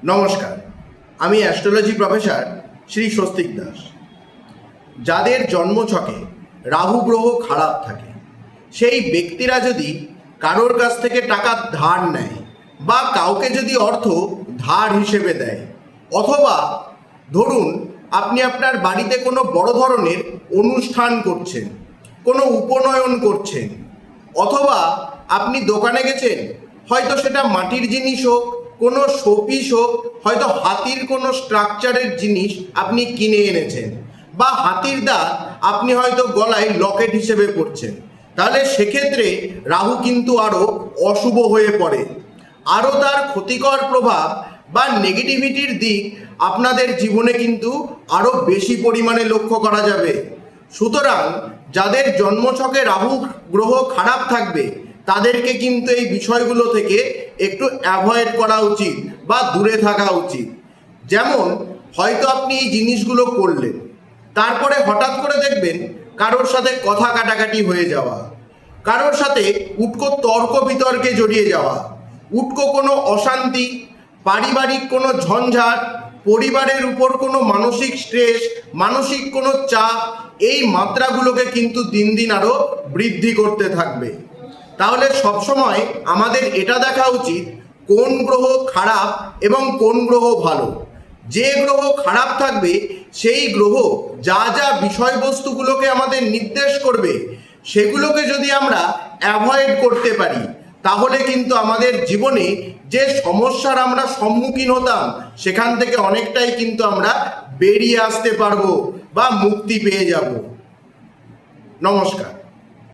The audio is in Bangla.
নমস্কার, আমি অ্যাস্ট্রোলজি প্রফেসর শ্রী স্বস্তিক দাস। যাদের জন্মছকে রাহু গ্রহ খারাপ থাকে সেই ব্যক্তিরা যদি কারোর কাছ থেকে টাকা ধার নেয় বা কাউকে যদি অর্থ ধার হিসেবে দেয়, অথবা ধরুন আপনি আপনার বাড়িতে কোনো বড় ধরনের অনুষ্ঠান করছেন, কোনো উপনয়ন করছেন, অথবা আপনি দোকানে গেছেন, হয়তো সেটা মাটির জিনিস হোক, কোনো শোপিস হোক, হয়তো হাতির কোনো স্ট্রাকচারের জিনিস আপনি কিনে এনেছেন, বা হাতির দাঁত আপনি হয়তো গলায় লকেট হিসেবে পরছেন, তাহলে সেক্ষেত্রে রাহু কিন্তু আরও অশুভ হয়ে পড়ে। আরও তার ক্ষতিকর প্রভাব বা নেগেটিভিটির দিক আপনাদের জীবনে কিন্তু আরও বেশি পরিমাণে লক্ষ্য করা যাবে। সুতরাং যাদের জন্মছকে রাহু গ্রহ খারাপ থাকবে তাদেরকে কিন্তু এই বিষয়গুলো থেকে একটু অ্যাভয়েড করা উচিত বা দূরে থাকা উচিত। যেমন হয়তো আপনি এই জিনিসগুলো করলেন, তারপরে হঠাৎ করে দেখবেন কারোর সাথে কথা কাটাকাটি হয়ে যাওয়া, কারোর সাথে উটকো তর্ক বিতর্কে জড়িয়ে যাওয়া, উটকো কোনো অশান্তি, পারিবারিক কোনো ঝঞ্ঝাট, পরিবারের উপর কোনো মানসিক স্ট্রেস, মানসিক কোনো চাপ, এই মাত্রাগুলোকে কিন্তু দিন দিন আরও বৃদ্ধি করতে থাকবে। তাহলে সবসময় আমাদের এটা দেখা উচিত কোন গ্রহ খারাপ এবং কোন গ্রহ ভালো। যে গ্রহ খারাপ থাকবে সেই গ্রহ যা যা বিষয়বস্তুগুলোকে আমাদের নির্দেশ করবে সেগুলোকে যদি আমরা অ্যাভয়েড করতে পারি, তাহলে কিন্তু আমাদের জীবনে যে সমস্যার আমরা সম্মুখীন হতাম সেখান থেকে অনেকটাই কিন্তু আমরা বেরিয়ে আসতে পারবো বা মুক্তি পেয়ে যাব। নমস্কার।